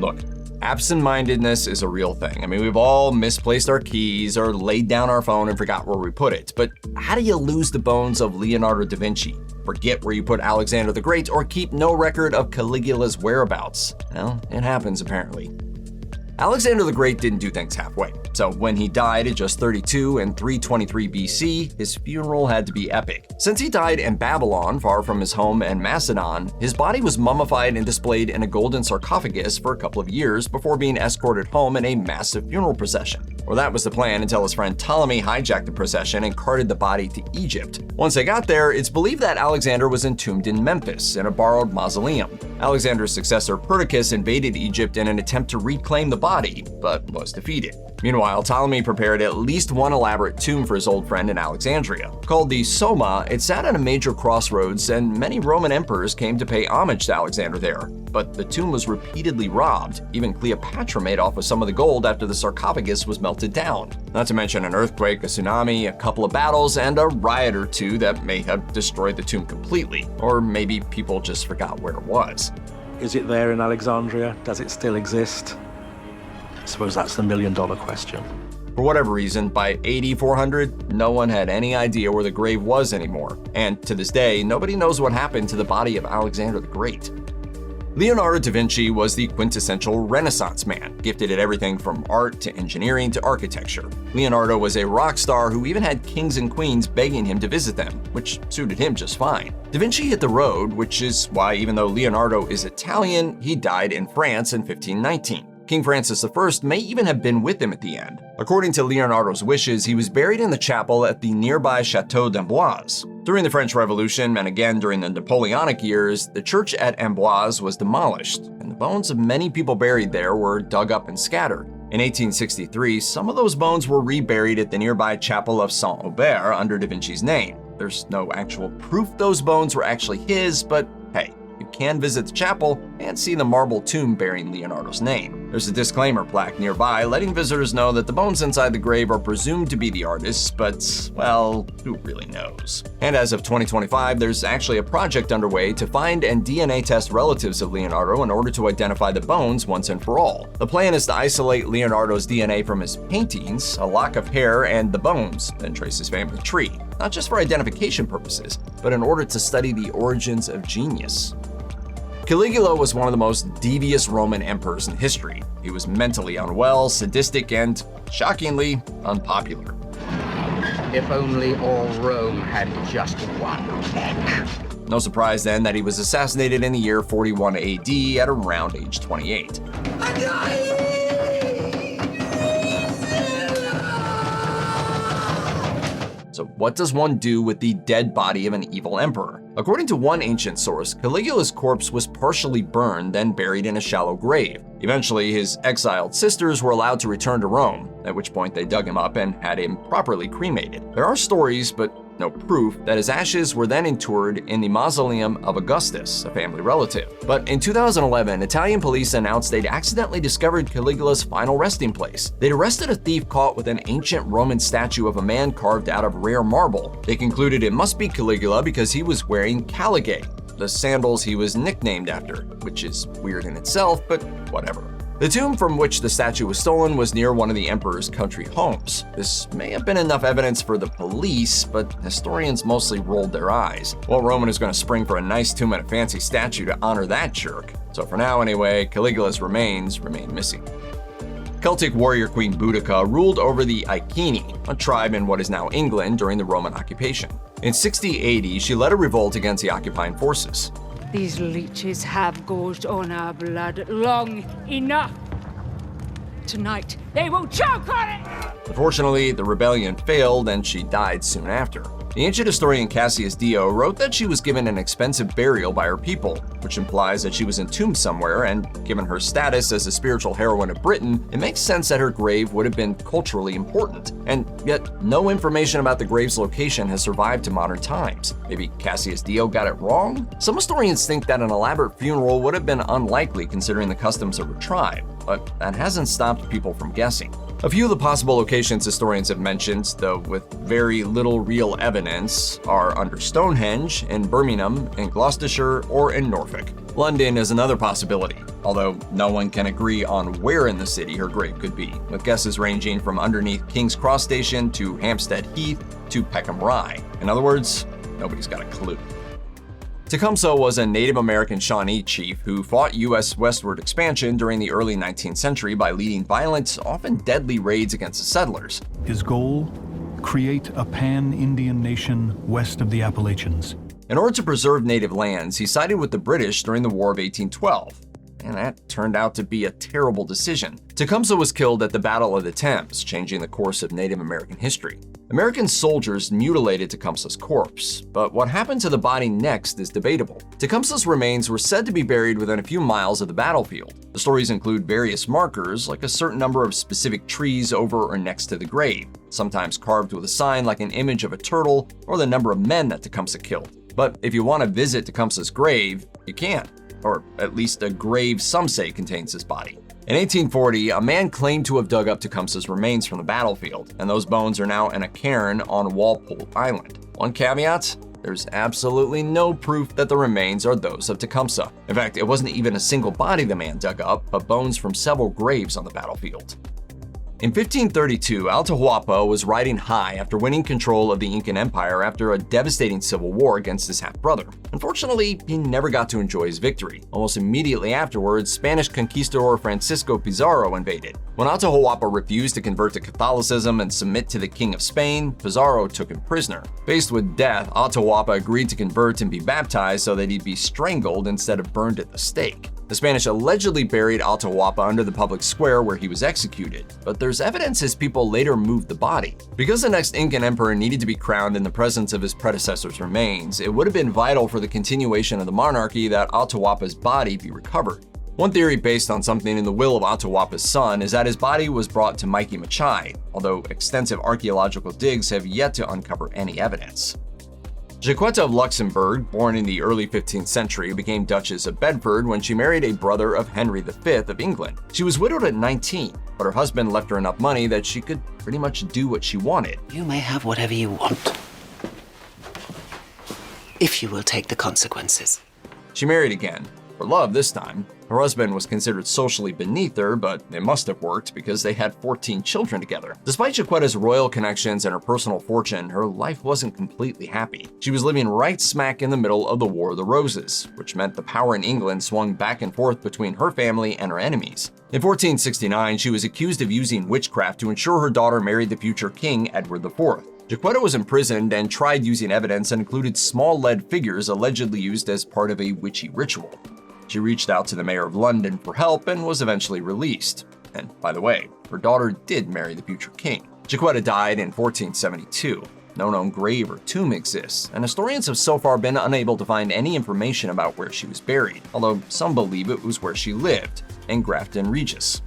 Look, absent-mindedness is a real thing. I mean, we've all misplaced our keys or laid down our phone and forgot where we put it. But how do you lose the bones of Leonardo da Vinci, forget where you put Alexander the Great, or keep no record of Caligula's whereabouts? Well, it happens apparently. Alexander the Great didn't do things halfway. So when he died at just 32 in 323 BC, his funeral had to be epic. Since he died in Babylon, far from his home in Macedon, his body was mummified and displayed in a golden sarcophagus for a couple of years before being escorted home in a massive funeral procession. Or that was the plan until his friend Ptolemy hijacked the procession and carted the body to Egypt. Once they got there, it's believed that Alexander was entombed in Memphis in a borrowed mausoleum. Alexander's successor Perdiccas invaded Egypt in an attempt to reclaim the body, but was defeated. Meanwhile, Ptolemy prepared at least one elaborate tomb for his old friend in Alexandria. Called the Soma, it sat at a major crossroads, and many Roman emperors came to pay homage to Alexander there. But the tomb was repeatedly robbed. Even Cleopatra made off with some of the gold after the sarcophagus was melted down. Not to mention an earthquake, a tsunami, a couple of battles, and a riot or two that may have destroyed the tomb completely. Or maybe people just forgot where it was. Is it there in Alexandria? Does it still exist? I suppose that's the million-dollar question. For whatever reason, by AD 400, no one had any idea where the grave was anymore. And to this day, nobody knows what happened to the body of Alexander the Great. Leonardo da Vinci was the quintessential Renaissance man, gifted at everything from art to engineering to architecture. Leonardo was a rock star who even had kings and queens begging him to visit them, which suited him just fine. Da Vinci hit the road, which is why even though Leonardo is Italian, he died in France in 1519. King Francis I may even have been with him at the end. According to Leonardo's wishes, he was buried in the chapel at the nearby Château d'Amboise. During the French Revolution, and again during the Napoleonic years, the church at Amboise was demolished, and the bones of many people buried there were dug up and scattered. In 1863, some of those bones were reburied at the nearby chapel of Saint-Aubert under Da Vinci's name. There's no actual proof those bones were actually his, but hey, you can visit the chapel and see the marble tomb bearing Leonardo's name. There's a disclaimer plaque nearby letting visitors know that the bones inside the grave are presumed to be the artist's, but, well, who really knows? And as of 2025, there's actually a project underway to find and DNA test relatives of Leonardo in order to identify the bones once and for all. The plan is to isolate Leonardo's DNA from his paintings, a lock of hair, and the bones, then trace his family tree, not just for identification purposes, but in order to study the origins of genius. Caligula was one of the most devious Roman emperors in history. He was mentally unwell, sadistic, and, shockingly, unpopular. If only all Rome had just one neck. No surprise then that he was assassinated in the year 41 AD at around age 28. So what does one do with the dead body of an evil emperor? According to one ancient source, Caligula's corpse was partially burned, then buried in a shallow grave. Eventually, his exiled sisters were allowed to return to Rome, at which point they dug him up and had him properly cremated. There are stories, but no proof, that his ashes were then interred in the mausoleum of Augustus, a family relative. But in 2011, Italian police announced they'd accidentally discovered Caligula's final resting place. They'd arrested a thief caught with an ancient Roman statue of a man carved out of rare marble. They concluded it must be Caligula because he was wearing caligae, the sandals he was nicknamed after, which is weird in itself, but whatever. The tomb from which the statue was stolen was near one of the emperor's country homes. This may have been enough evidence for the police, but historians mostly rolled their eyes. Well, Roman is going to spring for a nice tomb and a fancy statue to honor that jerk. So for now anyway, Caligula's remains remain missing. Celtic warrior queen Boudica ruled over the Iceni, a tribe in what is now England during the Roman occupation. In 60 AD, she led a revolt against the occupying forces. These leeches have gorged on our blood long enough. Tonight, they will choke on it! Unfortunately, the rebellion failed and she died soon after. The ancient historian Cassius Dio wrote that she was given an expensive burial by her people, which implies that she was entombed somewhere, and given her status as a spiritual heroine of Britain, it makes sense that her grave would have been culturally important. And yet, no information about the grave's location has survived to modern times. Maybe Cassius Dio got it wrong? Some historians think that an elaborate funeral would have been unlikely considering the customs of her tribe, but that hasn't stopped people from guessing. A few of the possible locations historians have mentioned, though with very little real evidence, are under Stonehenge, in Birmingham, in Gloucestershire, or in Norfolk. London is another possibility. although no one can agree on where in the city her grave could be, with guesses ranging from underneath King's Cross Station to Hampstead Heath to Peckham Rye. In other words, nobody's got a clue. Tecumseh was a Native American Shawnee chief who fought U.S. westward expansion during the early 19th century by leading violent, often deadly raids against the settlers. His goal? Create a pan-Indian nation west of the Appalachians. In order to preserve native lands, he sided with the British during the War of 1812. And that turned out to be a terrible decision. Tecumseh was killed at the Battle of the Thames, changing the course of Native American history. American soldiers mutilated Tecumseh's corpse, but what happened to the body next is debatable. Tecumseh's remains were said to be buried within a few miles of the battlefield. The stories include various markers, like a certain number of specific trees over or next to the grave, sometimes carved with a sign like an image of a turtle or the number of men that Tecumseh killed. But if you want to visit Tecumseh's grave, you can't. Or at least a grave some say contains his body. In 1840, a man claimed to have dug up Tecumseh's remains from the battlefield, and those bones are now in a cairn on Walpole Island. One caveat: there's absolutely no proof that the remains are those of Tecumseh. In fact, it wasn't even a single body the man dug up, but bones from several graves on the battlefield. In 1532, Atahualpa was riding high after winning control of the Incan Empire after a devastating civil war against his half-brother. Unfortunately, he never got to enjoy his victory. Almost immediately afterwards, Spanish conquistador Francisco Pizarro invaded. When Atahualpa refused to convert to Catholicism and submit to the King of Spain, Pizarro took him prisoner. Faced with death, Atahualpa agreed to convert and be baptized so that he'd be strangled instead of burned at the stake. The Spanish allegedly buried Atahualpa under the public square where he was executed, but there's evidence his people later moved the body. Because the next Incan emperor needed to be crowned in the presence of his predecessor's remains, it would have been vital for the continuation of the monarchy that Atahualpa's body be recovered. One theory based on something in the will of Atahualpa's son is that his body was brought to Maique Machai, although extensive archaeological digs have yet to uncover any evidence. Jacquetta of Luxembourg, born in the early 15th century, became Duchess of Bedford when she married a brother of Henry V of England. She was widowed at 19, but her husband left her enough money that she could pretty much do what she wanted. You may have whatever you want, if you will take the consequences. She married again, for love this time. Her husband was considered socially beneath her, but it must have worked because they had 14 children together. Despite Jacquetta's royal connections and her personal fortune, her life wasn't completely happy. She was living right smack in the middle of the War of the Roses, which meant the power in England swung back and forth between her family and her enemies. In 1469, she was accused of using witchcraft to ensure her daughter married the future King Edward IV. Jacquetta was imprisoned and tried using evidence that included small lead figures allegedly used as part of a witchy ritual. She reached out to the mayor of London for help and was eventually released. And by the way, her daughter did marry the future king. Jacquetta died in 1472. No known grave or tomb exists, and historians have so far been unable to find any information about where she was buried, although some believe it was where she lived, in Grafton Regis.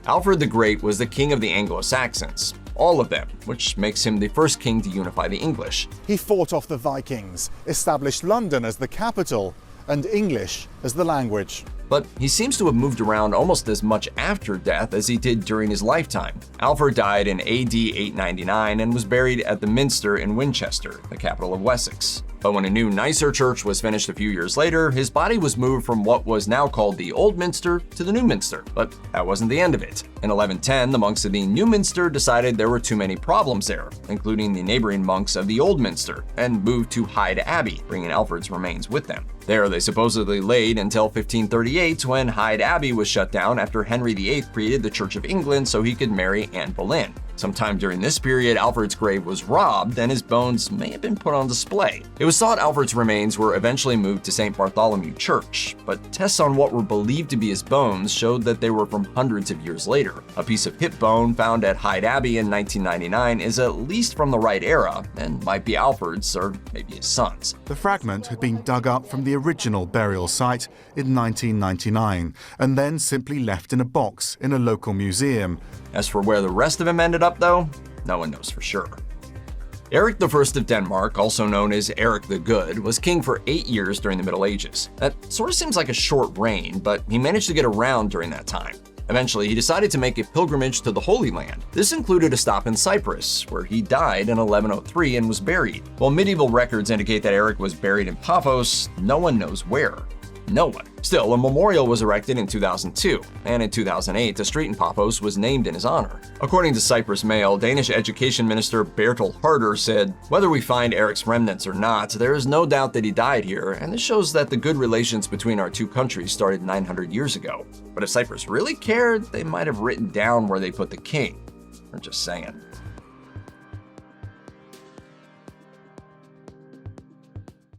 Alfred the Great was the king of the Anglo-Saxons, all of them, which makes him the first king to unify the English. He fought off the Vikings, established London as the capital, and English as the language. But he seems to have moved around almost as much after death as he did during his lifetime. Alfred died in AD 899 and was buried at the Minster in Winchester, the capital of Wessex. But when a new, nicer church was finished a few years later, his body was moved from what was now called the Old Minster to the New Minster. But that wasn't the end of it. In 1110, the monks of the New Minster decided there were too many problems there, including the neighboring monks of the Old Minster, and moved to Hyde Abbey, bringing Alfred's remains with them. There they supposedly laid until 1538, when Hyde Abbey was shut down after Henry VIII created the Church of England so he could marry Anne Boleyn. Sometime during this period, Alfred's grave was robbed and his bones may have been put on display. It was thought Alfred's remains were eventually moved to St. Bartholomew Church, but tests on what were believed to be his bones showed that they were from hundreds of years later. A piece of hip bone found at Hyde Abbey in 1999 is at least from the right era and might be Alfred's or maybe his son's. The fragment had been dug up from the original burial site in 1999 and then simply left in a box in a local museum. As for where the rest of him ended up, though, no one knows for sure. Eric I of Denmark, also known as Eric the Good, was king for 8 years during the Middle Ages. That sort of seems like a short reign, but he managed to get around during that time. Eventually, he decided to make a pilgrimage to the Holy Land. This included a stop in Cyprus, where he died in 1103 and was buried. While medieval records indicate that Eric was buried in Paphos, no one knows where. No one. Still, a memorial was erected in 2002, and in 2008, a street in Paphos was named in his honor. According to Cyprus Mail, Danish Education Minister Bertel Harder said, "Whether we find Eric's remnants or not, there is no doubt that he died here, and this shows that the good relations between our two countries started 900 years ago. But if Cyprus really cared, they might have written down where they put the king. I'm just saying."